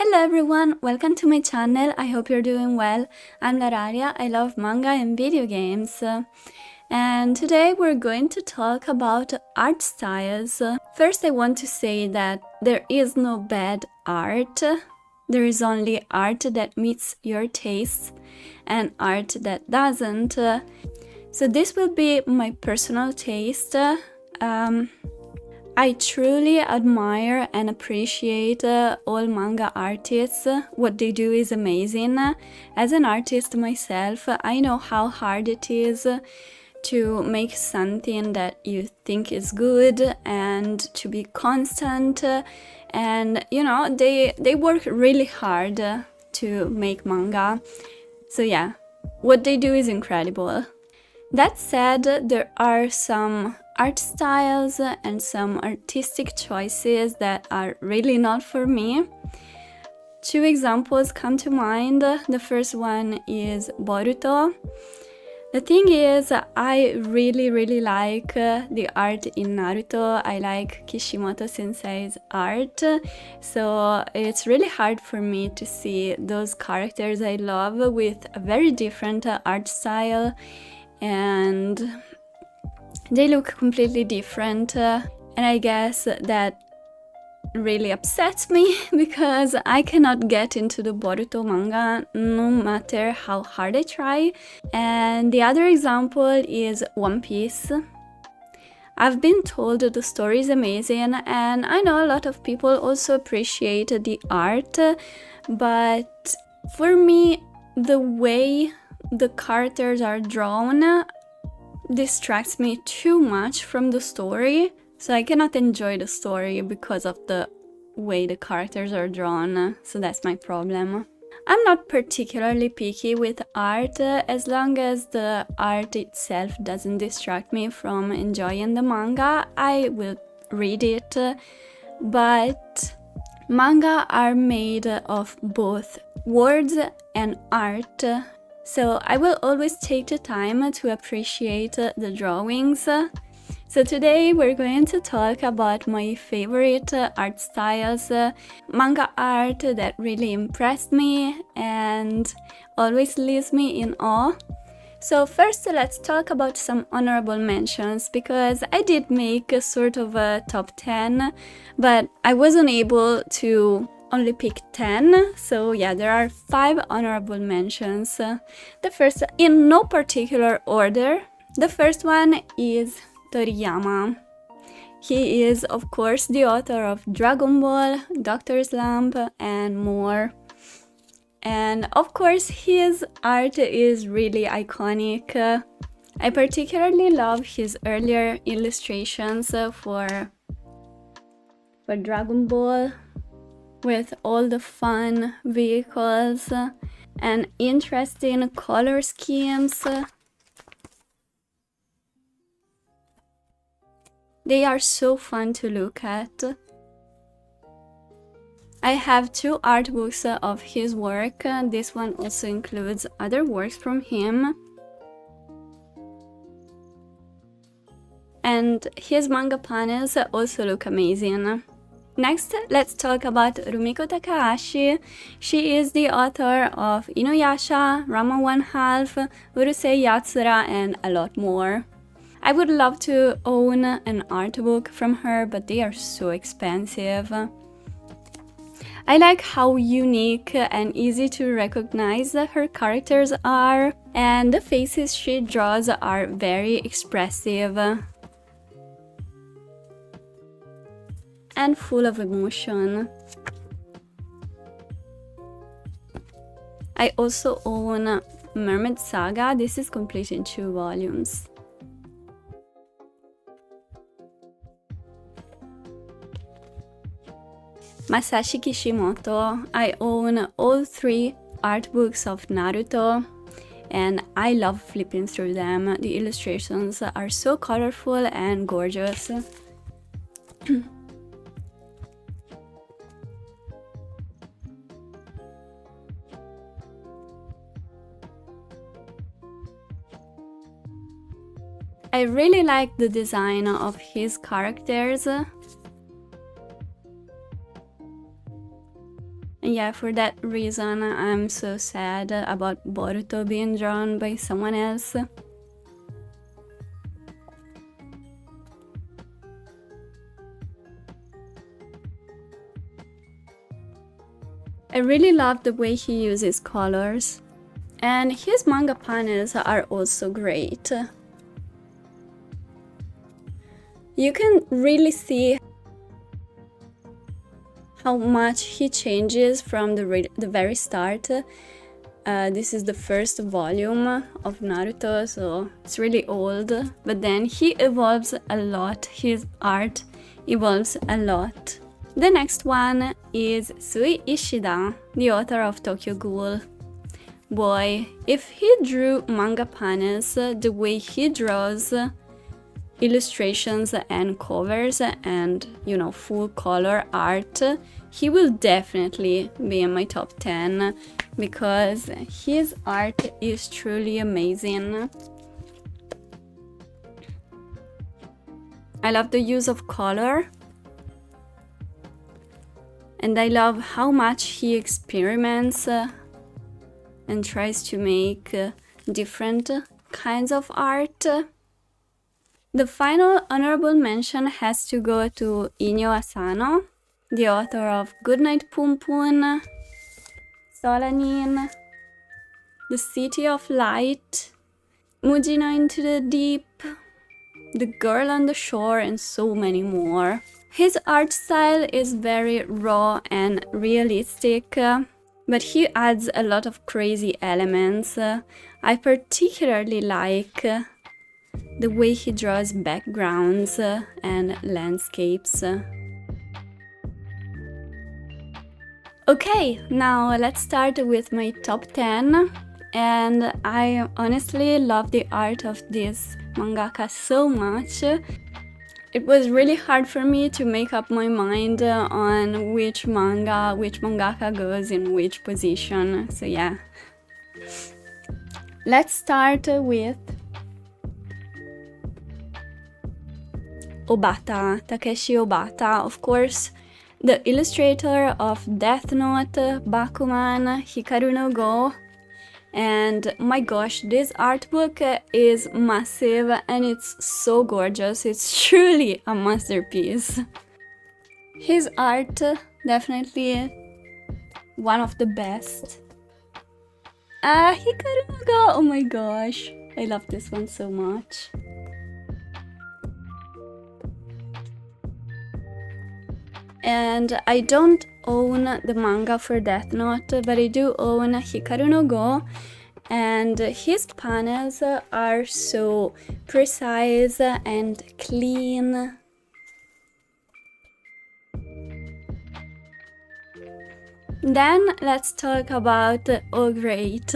Hello everyone, welcome to my channel. I hope you're doing well. I'm Lararia. I love manga and video games. And today we're going to talk about art styles. First, I want to say that there is no bad art. There is only art that meets your tastes and art that doesn't. So this will be my personal taste. I truly admire and appreciate all manga artists. What they do is amazing. As an artist myself, I know how hard it is to make something that you think is good and to be constant. And they work really hard to make manga. So yeah, what they do is incredible. That said, there are some art styles and some artistic choices that are really not for me. Two examples come to mind. The first one is Boruto. The thing is, I really like the art in Naruto. I like Kishimoto sensei's art, so it's really hard for me to see those characters I love with a very different art style, and they look completely different, and I guess that really upsets me because I cannot get into the Boruto manga no matter how hard I try. And the other example is One Piece. I've been told the story is amazing, and I know a lot of people also appreciate the art, but for me, the way the characters are drawn distracts me too much from the story, so I cannot enjoy the story because of the way the characters are drawn, so that's my problem. I'm not particularly picky with art as long as the art itself doesn't distract me from enjoying the manga. I will read it, but manga are made of both words and art, so I will always take the time to appreciate the drawings. So today we're going to talk about my favorite art styles, manga art that really impressed me and always leaves me in awe. So first let's talk about some honorable mentions, because I did make a sort of a top 10, but I wasn't able to only pick 10, so yeah, there are 5 honorable mentions. The first, in no particular order, the first one is Toriyama. He is, of course, the author of Dragon Ball, Dr. Slump, and more. And of course, his art is really iconic. I particularly love his earlier illustrations for Dragon Ball, with all the fun vehicles and interesting color schemes. They are so fun to look at. I have 2 art books of his work. This one also includes other works from him. And his manga panels also look amazing. Next, let's talk about Rumiko Takahashi. She is the author of Inuyasha, Ranma 1/2, Urusei Yatsura, and a lot more. I would love to own an art book from her, but they are so expensive. I like how unique and easy to recognize her characters are, and the faces she draws are very expressive and full of emotion. I also own Mermaid Saga. This is complete in 2 volumes. Masashi Kishimoto. I own all 3 art books of Naruto, and I love flipping through them. The illustrations are so colorful and gorgeous. I really like the design of his characters. Yeah, for that reason, I'm so sad about Boruto being drawn by someone else. I really love the way he uses colors. And his manga panels are also great. You can really see how much he changes from the very start. This is the first volume of Naruto, so it's really old, but then he evolves a lot, his art evolves a lot. The next one is Sui Ishida, the author of Tokyo Ghoul. Boy, if he drew manga panels the way he draws illustrations and covers and, full color art, he will definitely be in my top 10 because his art is truly amazing. I love the use of color, and I love how much he experiments and tries to make different kinds of art. The final honorable mention has to go to Inyo Asano, the author of Goodnight Poon, Solanin, The City of Light, Mujina Into the Deep, The Girl on the Shore, and so many more. His art style is very raw and realistic, but he adds a lot of crazy elements. I particularly like the way he draws backgrounds and landscapes. Okay, now let's start with my top 10. And I honestly love the art of this mangaka so much. It was really hard for me to make up my mind on which mangaka goes in which position. So yeah. Let's start with Obata, Takeshi Obata, of course, the illustrator of Death Note, Bakuman, Hikaru no Go. And my gosh, this art book is massive and it's so gorgeous. It's truly a masterpiece. His art, definitely one of the best. Hikaru no Go, oh my gosh, I love this one so much. And I don't own the manga for Death Note, but I do own Hikaru no Go, and his panels are so precise and clean. Then let's talk about Oh Great.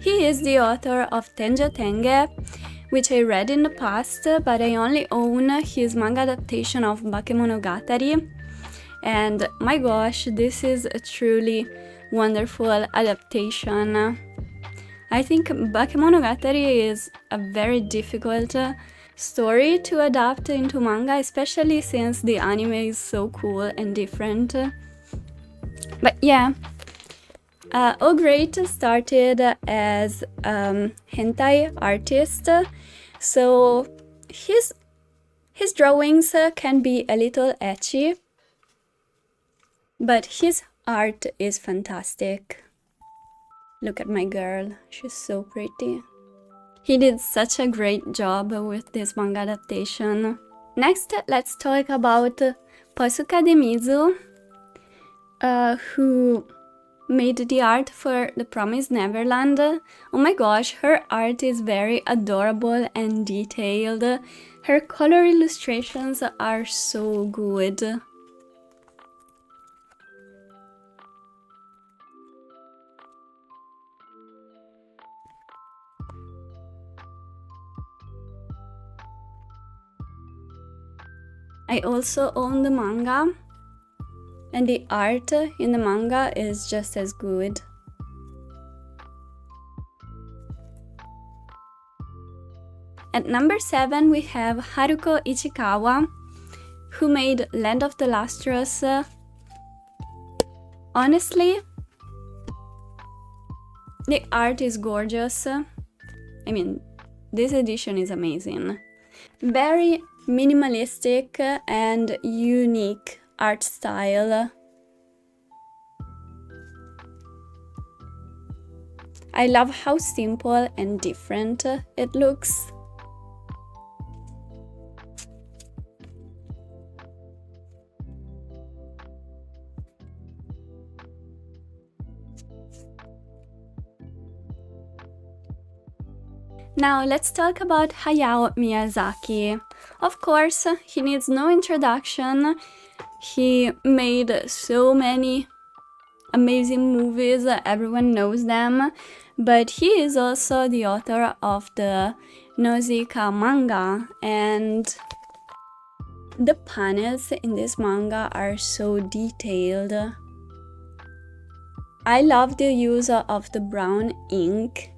He is the author of Tenjo Tenge, which I read in the past, but I only own his manga adaptation of Bakemonogatari. And my gosh, this is a truly wonderful adaptation. I think Bakemonogatari is a very difficult story to adapt into manga, especially since the anime is so cool and different. But yeah, Oh Great started as a hentai artist, so his drawings can be a little ecchi, but his art is fantastic. Look at my girl, she's so pretty. He did such a great job with this manga adaptation. Next, let's talk about Posuka de Mizu, who made the art for The Promised Neverland. Oh my gosh, her art is very adorable and detailed. Her color illustrations are so good. I also own the manga, and the art in the manga is just as good. At number 7 we have Haruko Ichikawa, who made Land of the Lustrous. Honestly, The art is gorgeous. I mean, this edition is amazing. Very minimalistic and unique art style. I love how simple and different it looks. Now let's talk about Hayao Miyazaki. Of course, he needs no introduction. He made so many amazing movies, everyone knows them, but he is also the author of the Nausicaa manga, and the panels in this manga are so detailed. I love the use of the brown ink.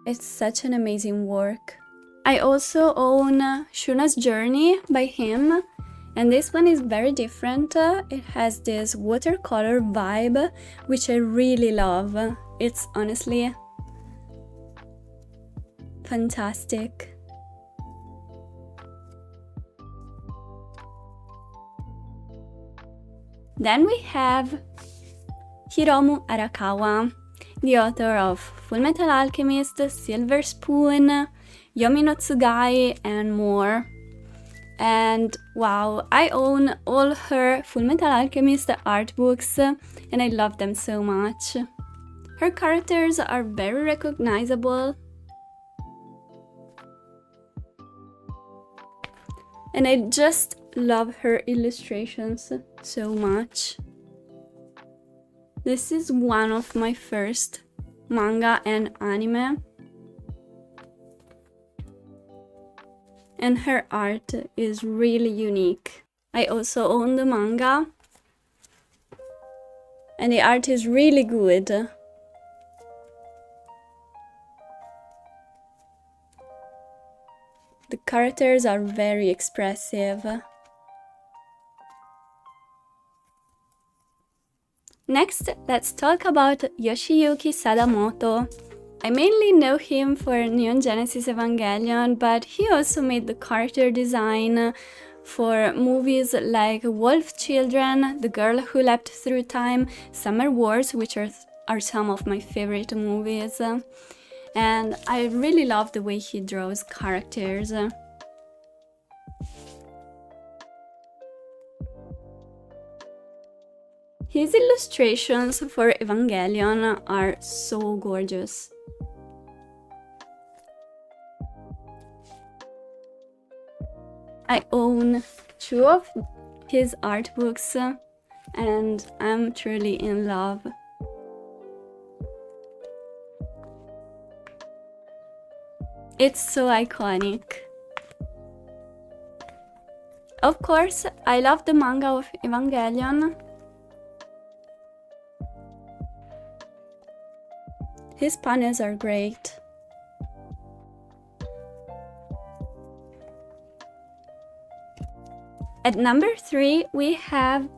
It's such an amazing work. I also own Shuna's Journey by him, and this one is very different. It has this watercolor vibe, which I really love. It's honestly fantastic. Then we have Hiromu Arakawa, the author of Fullmetal Alchemist, Silver Spoon, Yomi no Tsugai, and more. And wow, I own all her Fullmetal Alchemist art books, and I love them so much. Her characters are very recognizable, and I just love her illustrations so much. This is one of my first manga and anime, and her art is really unique. I also own the manga, and the art is really good. The characters are very expressive. Next, let's talk about Yoshiyuki Sadamoto. I mainly know him for Neon Genesis Evangelion, but he also made the character design for movies like Wolf Children, The Girl Who Leapt Through Time, Summer Wars, which are some of my favorite movies. And I really love the way he draws characters. His illustrations for Evangelion are so gorgeous. I own 2 of his art books, and I'm truly in love. It's so iconic. Of course, I love the manga of Evangelion. His panels are great. At number 3, we have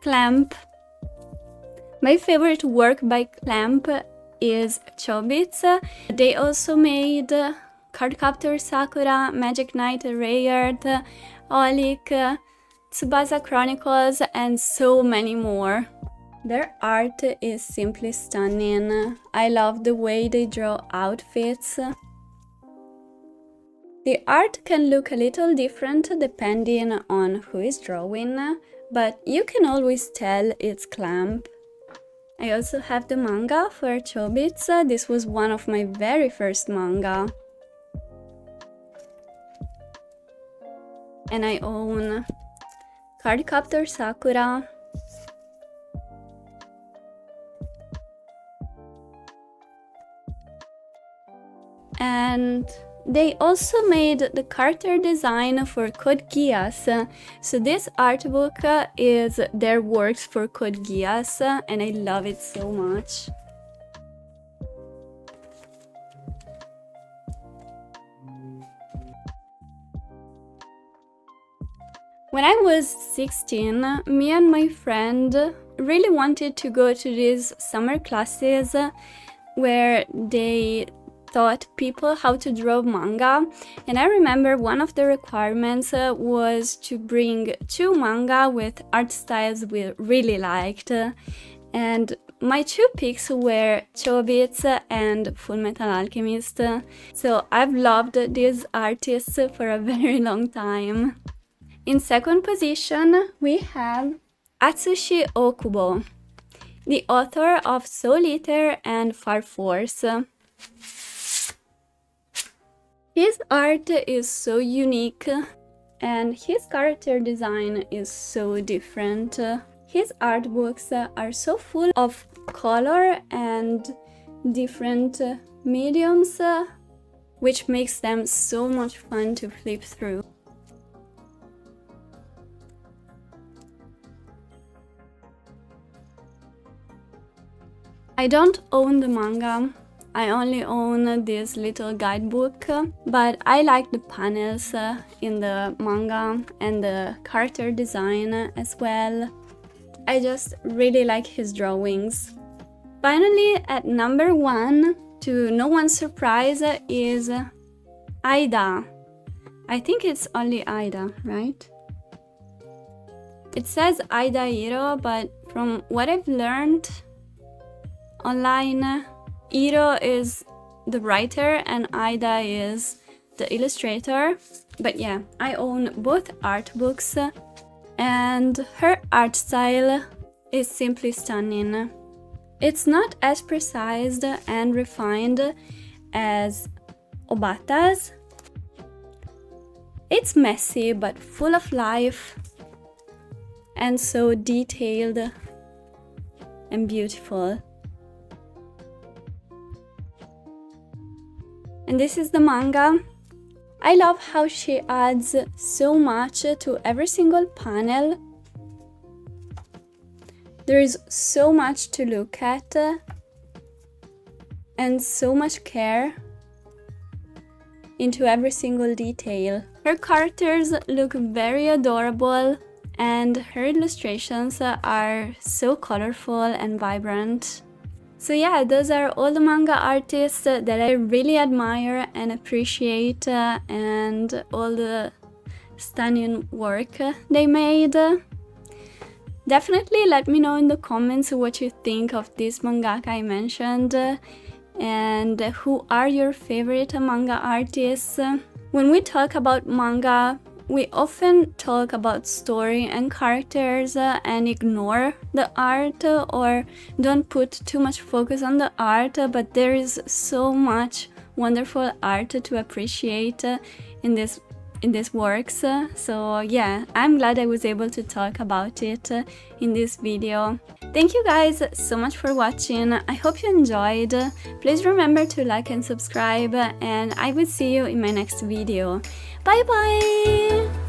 Clamp. My favorite work by Clamp is Chobits. They also made Cardcaptor Sakura, Magic Knight Rayard, Olik, Tsubasa Chronicles, and so many more. Their art is simply stunning. I love the way they draw outfits. The art can look a little different depending on who is drawing, but you can always tell it's Clamp. I also have the manga for Chobits. This was one of my very first manga. And I own Cardcaptor Sakura, and they also made the character design for Code Geass. So this art book is their works for Code Geass, and I love it so much. When I was 16, me and my friend really wanted to go to these summer classes where they taught people how to draw manga, and I remember one of the requirements was to bring 2 manga with art styles we really liked, and my 2 picks were Chobits and Fullmetal Alchemist, so I've loved these artists for a very long time. In second position, we have Atsushi Okubo, the author of Soul Eater and Fire Force. His art is so unique and his character design is so different. His art books are so full of color and different mediums, which makes them so much fun to flip through. I don't own the manga, I only own this little guidebook, but I like the panels in the manga and the character design as well. I just really like his drawings. Finally, at number 1, to no one's surprise, is Aida. I think it's only Aida, right? It says Aida Hiro, but from what I've learned online, Hiro is the writer and Aida is the illustrator. But yeah, I own both art books and her art style is simply stunning. It's not as precise and refined as Obata's. It's messy but full of life and so detailed and beautiful. And this is the manga. I love how she adds so much to every single panel. There is so much to look at and so much care into every single detail. Her characters look very adorable and her illustrations are so colorful and vibrant. So yeah, those are all the manga artists that I really admire and appreciate, and all the stunning work they made. Definitely let me know in the comments what you think of this mangaka I mentioned, and who are your favorite manga artists. When we talk about manga, we often talk about story and characters and ignore the art, or don't put too much focus on the art, but there is so much wonderful art to appreciate in these works. So yeah, I'm glad I was able to talk about it in this video. Thank you guys so much for watching. I hope you enjoyed. Please remember to like and subscribe, and I will see you in my next video. Bye bye!